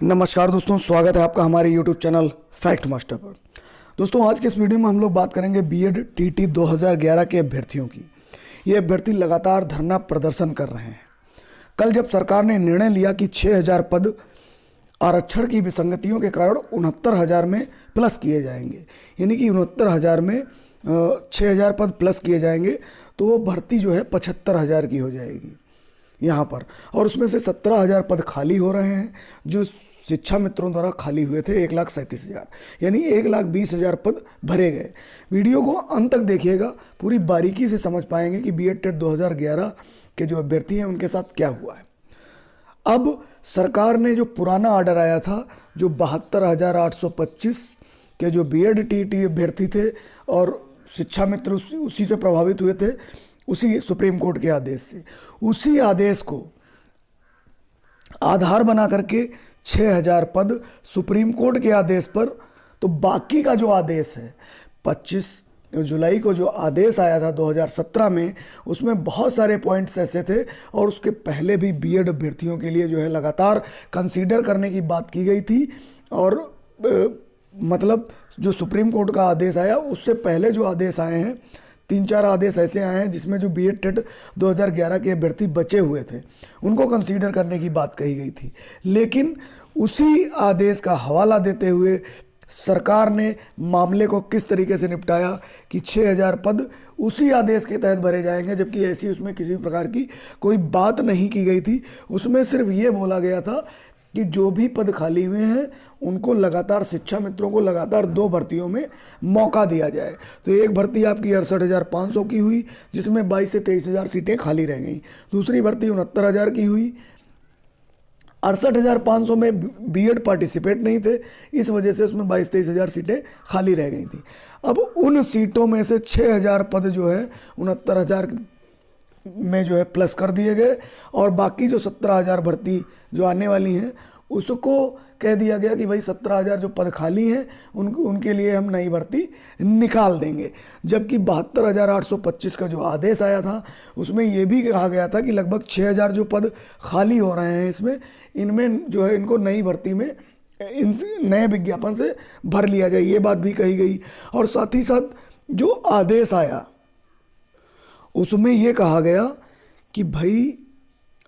नमस्कार दोस्तों, स्वागत है आपका हमारे YouTube चैनल फैक्ट मास्टर पर। दोस्तों, आज के इस वीडियो में हम लोग बात करेंगे बीएड टीटी 2011 के अभ्यर्थियों की। ये अभ्यर्थी लगातार धरना प्रदर्शन कर रहे हैं। कल जब सरकार ने निर्णय लिया कि 6000 पद आरक्षण की विसंगतियों के कारण 69,000 में प्लस किए जाएंगे, यानी कि 69,000 में 6000 पद प्लस किए जाएंगे, तो वो भर्ती जो है 75,000 की हो जाएगी यहाँ पर। और उसमें से 17,000 पद खाली हो रहे हैं जो शिक्षा मित्रों द्वारा खाली हुए थे 1,37,000, यानी 1,20,000 पद भरे गए। वीडियो को अंत तक देखिएगा, पूरी बारीकी से समझ पाएंगे कि बीएड टेट 2011 के जो अभ्यर्थी हैं उनके साथ क्या हुआ है। अब सरकार ने जो पुराना ऑर्डर आया था, जो 72,825 के जो बीएड टीटी अभ्यर्थी थे और शिक्षा मित्र उसी से प्रभावित हुए थे, उसी सुप्रीम कोर्ट के आदेश से, उसी आदेश को आधार बना करके 6,000 पद सुप्रीम कोर्ट के आदेश पर, तो बाकी का जो आदेश है 25 जुलाई को जो आदेश आया था 2017 में, उसमें बहुत सारे पॉइंट्स ऐसे थे और उसके पहले भी बीएड अभ्यर्थियों के लिए जो है लगातार कंसीडर करने की बात की गई थी। और मतलब जो सुप्रीम कोर्ट का आदेश आया उससे पहले जो आदेश आए हैं, 3-4 आदेश ऐसे आए हैं जिसमें जो बीएड टेट 2011 के अभ्यर्थी बचे हुए थे उनको कंसीडर करने की बात कही गई थी। लेकिन उसी आदेश का हवाला देते हुए सरकार ने मामले को किस तरीके से निपटाया कि 6,000 पद उसी आदेश के तहत भरे जाएंगे, जबकि ऐसी उसमें किसी भी प्रकार की कोई बात नहीं की गई थी। उसमें सिर्फ ये बोला गया था कि जो भी पद खाली हुए हैं उनको लगातार, शिक्षा मित्रों को लगातार 2 भर्तियों में मौका दिया जाए। तो एक भर्ती आपकी 68,500 की हुई, जिसमें 22 से 23,000 सीटें खाली रह गई। दूसरी भर्ती 69,000 की हुई, 68,500 में बीएड पार्टिसिपेट नहीं थे, इस वजह से उसमें 22-23,000 सीटें खाली रह गई थी। अब उन सीटों में से 6,000 पद जो है 69,000 में जो है प्लस कर दिए गए, और बाकी जो 17,000 भर्ती जो आने वाली हैं उसको कह दिया गया कि भाई 17,000 जो पद खाली हैं उनके लिए हम नई भर्ती निकाल देंगे। जबकि 72,825 का जो आदेश आया था उसमें ये भी कहा गया था कि लगभग 6,000 जो पद खाली हो रहे हैं इनमें जो है इनको नई भर्ती में इन नए विज्ञापन से भर लिया जाए, ये बात भी कही गई। और साथ ही साथ जो आदेश आया उसमें ये कहा गया कि भाई,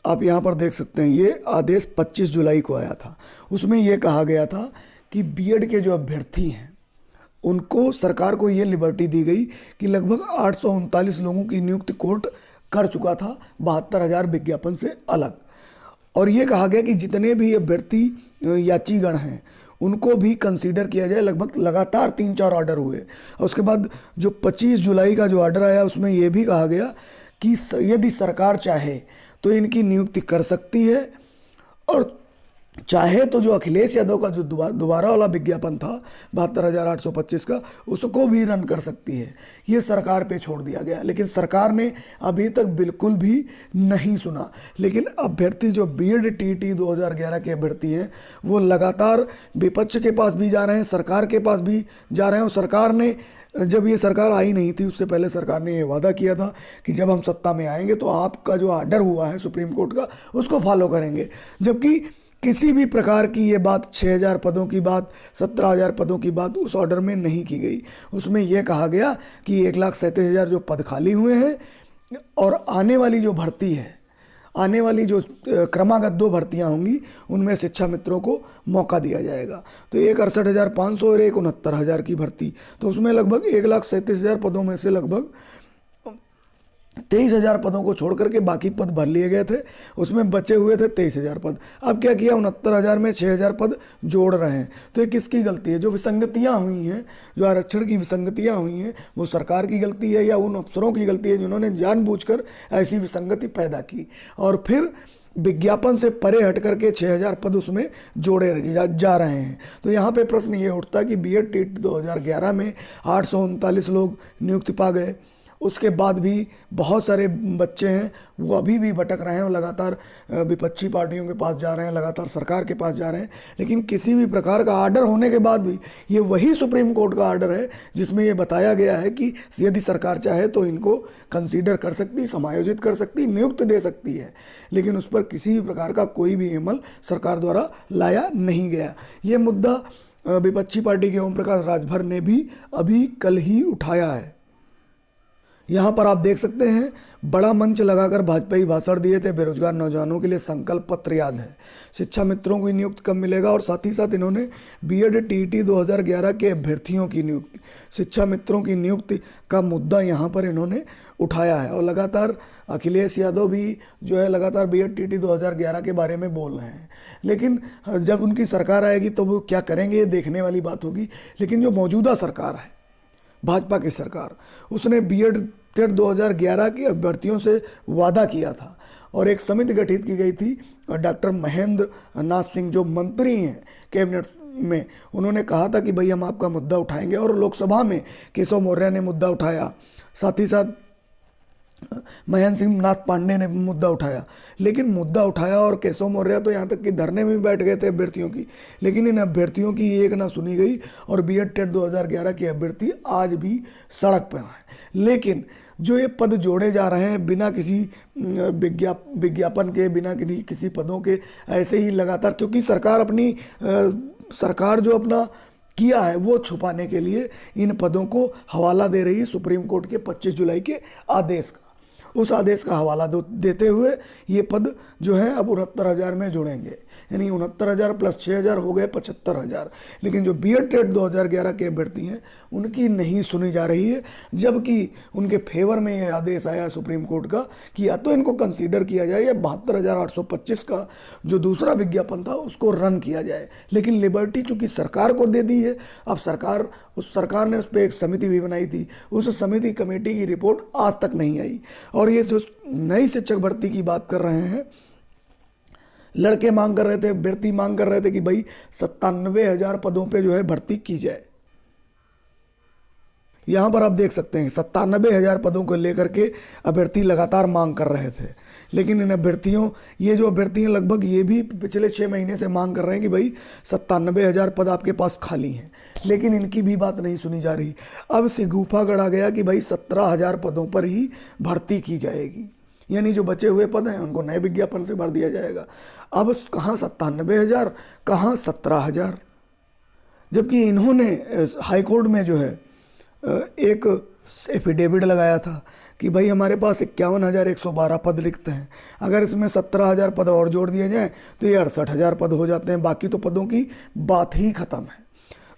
आप यहाँ पर देख सकते हैं, ये आदेश 25 जुलाई को आया था। उसमें ये कहा गया था कि बीएड के जो अभ्यर्थी हैं उनको, सरकार को ये लिबर्टी दी गई कि लगभग 839 लोगों की नियुक्ति कोर्ट कर चुका था 72,000 विज्ञापन से अलग। और ये कहा गया कि जितने भी अभ्यर्थी याचीगण हैं उनको भी कंसीडर किया जाए। लगभग लगातार 3-4 ऑर्डर हुए, और उसके बाद जो 25 जुलाई का जो ऑर्डर आया उसमें यह भी कहा गया कि यदि सरकार चाहे तो इनकी नियुक्ति कर सकती है, और चाहे तो जो अखिलेश यादव का जो दोबारा वाला विज्ञापन था 72,825 का, उसको भी रन कर सकती है। ये सरकार पे छोड़ दिया गया, लेकिन सरकार ने अभी तक बिल्कुल भी नहीं सुना। लेकिन अभ्यर्थी जो बीएड टीटी 2011 के अभ्यर्थी हैं वो लगातार विपक्ष के पास भी जा रहे हैं, सरकार के पास भी जा रहे हैं। और सरकार ने, जब ये सरकार आई नहीं थी उससे पहले सरकार ने ये वादा किया था कि जब हम सत्ता में आएंगे तो आपका जो ऑर्डर हुआ है सुप्रीम कोर्ट का उसको फॉलो करेंगे। जबकि किसी भी प्रकार की ये बात, 6,000 पदों की बात, 17,000 पदों की बात उस ऑर्डर में नहीं की गई। उसमें यह कहा गया कि 1,37,000 जो पद खाली हुए हैं और आने वाली जो भर्ती है, आने वाली जो क्रमागत 2 भर्तियां होंगी उनमें शिक्षा मित्रों को मौका दिया जाएगा। तो एक 68,500 और एक 69,000 की भर्ती, तो उसमें लगभग 1,37,000 पदों में से लगभग 23,000 पदों को छोड़ करके बाकी पद भर लिए गए थे। उसमें बचे हुए थे 23,000 पद। अब क्या किया, 69,000 में 6,000 पद जोड़ रहे हैं। तो ये किसकी गलती है? जो विसंगतियां हुई हैं, जो आरक्षण की विसंगतियां हुई हैं, वो सरकार की गलती है या उन अफसरों की गलती है जिन्होंने जानबूझकर ऐसी विसंगति पैदा की, और फिर विज्ञापन से परे हट करके 6,000 पद उसमें जोड़े जा रहे हैं। तो यहाँ पे प्रश्न ये उठता है कि बीएड टीटी 2011 में 839 लोग नियुक्ति पा गए, उसके बाद भी बहुत सारे बच्चे हैं वो अभी भी भटक रहे हैं और लगातार विपक्षी पार्टियों के पास जा रहे हैं, लगातार सरकार के पास जा रहे हैं। लेकिन किसी भी प्रकार का आर्डर होने के बाद भी ये वही सुप्रीम कोर्ट का आर्डर है जिसमें ये बताया गया है कि यदि सरकार चाहे तो इनको कंसीडर कर सकती, समायोजित कर सकती, नियुक्त दे सकती है, लेकिन उस पर किसी भी प्रकार का कोई भी अमल सरकार द्वारा लाया नहीं गया। ये मुद्दा विपक्षी पार्टी के ओम प्रकाश राजभर ने भी अभी कल ही उठाया है। यहाँ पर आप देख सकते हैं बड़ा मंच लगाकर भाजपाई भाषण दिए थे। बेरोजगार नौजवानों के लिए संकल्प पत्र याद है, शिक्षा मित्रों को नियुक्ति कब मिलेगा, और साथ ही साथ इन्होंने बीएड टीईटी 2011 के अभ्यर्थियों की नियुक्ति, शिक्षा मित्रों की नियुक्ति का मुद्दा यहाँ पर इन्होंने उठाया है। और लगातार अखिलेश यादव भी जो है लगातार बीएड टीईटी 2011 के बारे में बोल रहे हैं, लेकिन जब उनकी सरकार आएगी तो वो क्या करेंगे ये देखने वाली बात होगी। लेकिन जो मौजूदा सरकार है, भाजपा की सरकार, उसने बीएड टेट 2011 के अभ्यर्थियों से वादा किया था और एक समिति गठित की गई थी। और डॉक्टर महेंद्र नाथ सिंह जो मंत्री हैं कैबिनेट में, उन्होंने कहा था कि भाई हम आपका मुद्दा उठाएंगे, और लोकसभा में केशव मौर्य ने मुद्दा उठाया, साथ ही साथ महेंद्र सिंह नाथ पांडे ने मुद्दा उठाया। लेकिन मुद्दा उठाया और केशव मौर्य तो यहाँ तक कि धरने में भी बैठ गए थे अभ्यर्थियों की, लेकिन इन अभ्यर्थियों की एक ना सुनी गई और बीएड टेट 2011 के अभ्यर्थी आज भी सड़क पर हैं। लेकिन जो ये पद जोड़े जा रहे हैं बिना किसी विज्ञापन के, बिना किसी पदों के, ऐसे ही लगातार, क्योंकि सरकार जो अपना किया है वो छुपाने के लिए इन पदों को हवाला दे रही है सुप्रीम कोर्ट के 25 जुलाई के आदेश का। उस आदेश का हवाला देते हुए ये पद जो है अब 69,000 में जुड़ेंगे, यानी 69,000 प्लस 6,000 हो गए 75,000। लेकिन जो बीएड टेट 2011 के अभ्यर्थी हैं उनकी नहीं सुनी जा रही है, जबकि उनके फेवर में ये आदेश आया सुप्रीम कोर्ट का कि या तो इनको कंसीडर किया जाए या 72,825 का जो दूसरा विज्ञापन था उसको रन किया जाए। लेकिन लिबर्टी चूंकि सरकार को दे दी है, अब सरकार ने उस पर एक समिति भी बनाई थी, उस समिति कमेटी की रिपोर्ट आज तक नहीं आई। और ये जो नई शिक्षक भर्ती की बात कर रहे हैं, लड़के मांग कर रहे थे, अभ्यर्थी मांग कर रहे थे कि भाई 97,000 पदों पे जो है भर्ती की जाए। यहाँ पर आप देख सकते हैं 97,000 पदों को लेकर के अभ्यर्थी लगातार मांग कर रहे थे। लेकिन इन ये जो अभ्यर्थी हैं लगभग ये भी पिछले 6 महीने से मांग कर रहे हैं कि भाई 97,000 पद आपके पास खाली हैं, लेकिन इनकी भी बात नहीं सुनी जा रही। अब सिगूफा गढ़ा गया कि भाई 17,000 पदों पर ही भर्ती की जाएगी, यानी जो बचे हुए पद हैं उनको नए विज्ञापन से भर दिया जाएगा। अब कहाँ 97,000, कहाँ 17,000, जबकि इन्होंने हाईकोर्ट में जो है एक एफिडेविट लगाया था कि भाई हमारे पास 51,112 पद रिक्त हैं, अगर इसमें 17,000 पद और जोड़ दिए जाएं तो ये 68,000 पद हो जाते हैं, बाकी तो पदों की बात ही ख़त्म है।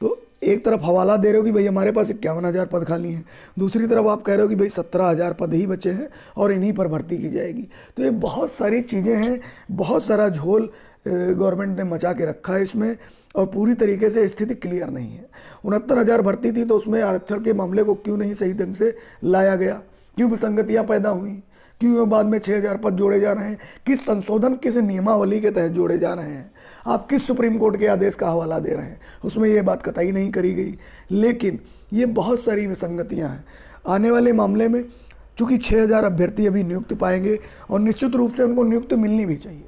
तो एक तरफ हवाला दे रहे हो कि भाई हमारे पास 51,000 पद खाली हैं, दूसरी तरफ आप कह रहे हो कि भाई 17,000 पद ही बचे हैं और इन्हीं पर भर्ती की जाएगी। तो ये बहुत सारी चीज़ें हैं, बहुत सारा झोल गवर्नमेंट ने मचा के रखा है इसमें, और पूरी तरीके से स्थिति क्लियर नहीं है। 69,000 भर्ती थी तो उसमें आरक्षण के मामले को क्यों नहीं सही ढंग से लाया गया, क्यों विसंगतियाँ पैदा हुई, क्यों बाद में 6,000 पद जोड़े जा रहे हैं, किस संशोधन, किस नियमावली के तहत जोड़े जा रहे हैं, आप किस सुप्रीम कोर्ट के आदेश का हवाला दे रहे हैं, उसमें ये बात कतई नहीं करी गई। लेकिन ये बहुत सारी विसंगतियाँ हैं। आने वाले मामले में चूँकि 6,000 अभ्यर्थी अभी नियुक्त पाएंगे और निश्चित रूप से उनको नियुक्त मिलनी भी चाहिए,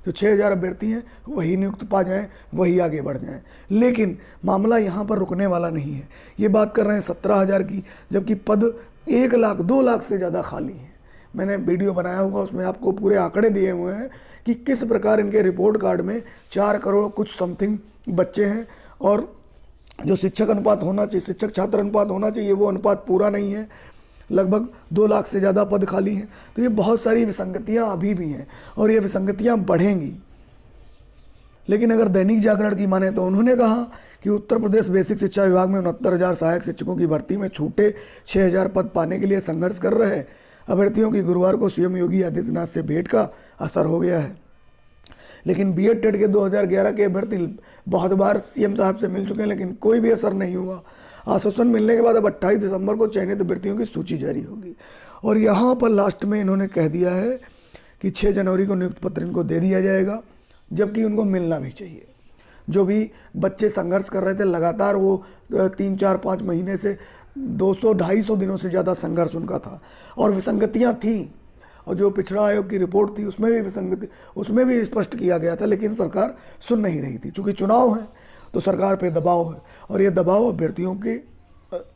जो 6,000 अभ्यर्थी हैं वही नियुक्त पा जाएं, वही आगे बढ़ जाएं। लेकिन मामला यहाँ पर रुकने वाला नहीं है। ये बात कर रहे हैं 17,000 की, जबकि पद 1 लाख 2 लाख से ज़्यादा खाली हैं। मैंने वीडियो बनाया हुआ, उसमें आपको पूरे आंकड़े दिए हुए हैं कि किस प्रकार इनके रिपोर्ट कार्ड में 4 करोड़ कुछ समथिंग बच्चे हैं, और जो शिक्षक अनुपात होना चाहिए, शिक्षक छात्र अनुपात होना चाहिए, वो अनुपात पूरा नहीं है। लगभग 2 लाख से ज़्यादा पद खाली हैं। तो ये बहुत सारी विसंगतियां अभी भी हैं और ये विसंगतियां बढ़ेंगी। लेकिन अगर दैनिक जागरण की माने तो उन्होंने कहा कि उत्तर प्रदेश बेसिक शिक्षा विभाग में 69,000 सहायक शिक्षकों की भर्ती में छूटे 6,000 पद पाने के लिए संघर्ष कर रहे अभ्यर्थियों की गुरुवार को सीएम योगी आदित्यनाथ से भेंट का असर हो गया है। लेकिन बीएड टेट के 2011 के अभ्यर्थी बहुत बार सीएम साहब से मिल चुके हैं, लेकिन कोई भी असर नहीं हुआ। आश्वासन मिलने के बाद अब 28 दिसंबर को चयनित अभ्यर्थियों की सूची जारी होगी, और यहाँ पर लास्ट में इन्होंने कह दिया है कि 6 जनवरी को नियुक्ति पत्र इनको दे दिया जाएगा, जबकि उनको मिलना भी चाहिए। जो भी बच्चे संघर्ष कर रहे थे लगातार, वो 3 4 5 महीने से 200 250 दिनों से ज़्यादा संघर्ष उनका था और विसंगतियाँ थी। और जो पिछड़ा आयोग की रिपोर्ट थी उसमें भी विसंगति, उसमें भी स्पष्ट किया गया था, लेकिन सरकार सुन नहीं रही थी। चूँकि चुनाव है तो सरकार पे दबाव है और ये दबाव अभ्यर्थियों के,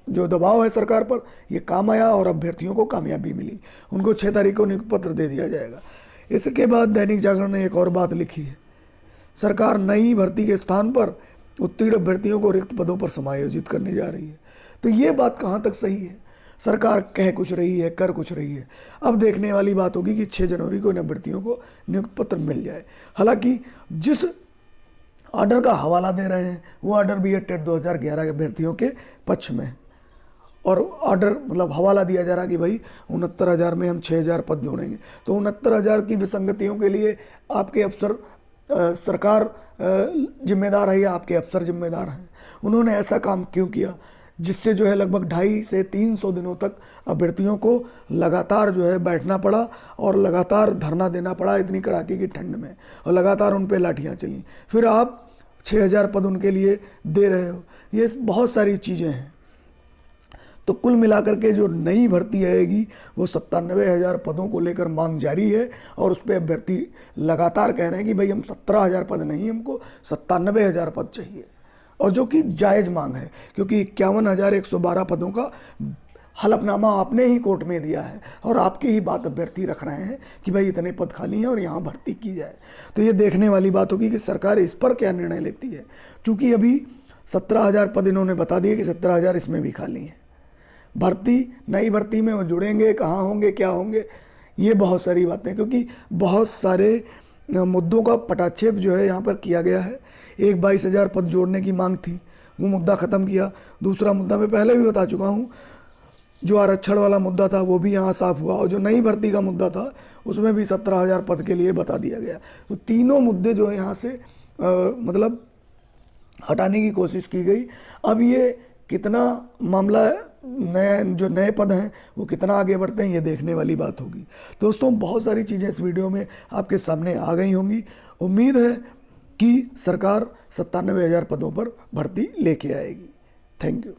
जो दबाव है सरकार पर, ये काम आया और अभ्यर्थियों को कामयाबी मिली। उनको 6 तारीख को नियुक्ति पत्र दे दिया जाएगा। इसके बाद दैनिक जागरण ने एक और बात लिखी है, सरकार नई भर्ती के स्थान पर उत्तीर्ण अभ्यर्थियों को रिक्त पदों पर समायोजित करने जा रही है। तो ये बात कहाँ तक सही है? सरकार कह कुछ रही है, कर कुछ रही है। अब देखने वाली बात होगी कि 6 जनवरी को इन अभ्यर्थियों को नियुक्ति पत्र मिल जाए। हालांकि जिस ऑर्डर का हवाला दे रहे हैं वो ऑर्डर भी है टेट 2011 के अभ्यर्थियों के पक्ष में, और ऑर्डर मतलब हवाला दिया जा रहा कि भाई 69,000 में हम 6,000 पद जोड़ेंगे। तो 69,000 की विसंगतियों के लिए आपके अफसर, सरकार जिम्मेदार है या आपके अफसर जिम्मेदार हैं? उन्होंने ऐसा काम क्यों किया जिससे जो है लगभग 250 से 300 दिनों तक अभ्यर्थियों को लगातार जो है बैठना पड़ा और लगातार धरना देना पड़ा इतनी कड़ाके की ठंड में, और लगातार उन पे लाठियाँ चली। फिर आप 6,000 पद उनके लिए दे रहे हो। ये बहुत सारी चीज़ें हैं। तो कुल मिलाकर के जो नई भर्ती आएगी वो 97,000 पदों को लेकर मांग जारी है, और उस पर अभ्यर्थी लगातार कह रहे हैं कि भाई हम 17,000 पद नहीं, हमको 97,000 पद चाहिए, और जो कि जायज़ मांग है, क्योंकि 51,112 पदों का हलफनामा आपने ही कोर्ट में दिया है और आपकी ही बात अभ्यर्थी रख रहे हैं कि भाई इतने पद खाली हैं और यहाँ भर्ती की जाए। तो ये देखने वाली बात होगी कि सरकार इस पर क्या निर्णय लेती है। चूँकि अभी 17,000 पद इन्होंने बता दिए कि 17,000 इसमें भी खाली हैं। भर्ती, नई भर्ती में वो जुड़ेंगे, कहाँ होंगे, क्या होंगे, ये बहुत सारी बातें, क्योंकि बहुत सारे मुद्दों का पटाक्षेप जो है यहाँ पर किया गया है। एक 22,000 पद जोड़ने की मांग थी, वो मुद्दा ख़त्म किया। दूसरा मुद्दा मैं पहले भी बता चुका हूँ, जो आरक्षण वाला मुद्दा था वो भी यहाँ साफ हुआ, और जो नई भर्ती का मुद्दा था उसमें भी 17,000 पद के लिए बता दिया गया। तो तीनों मुद्दे जो है यहाँ से मतलब हटाने की कोशिश की गई। अब ये कितना मामला जो नए पद हैं वो कितना आगे बढ़ते हैं, ये देखने वाली बात होगी। दोस्तों, बहुत सारी चीज़ें इस वीडियो में आपके सामने आ गई होंगी। उम्मीद है कि सरकार 97,000 पदों पर भर्ती लेके आएगी। Thank you.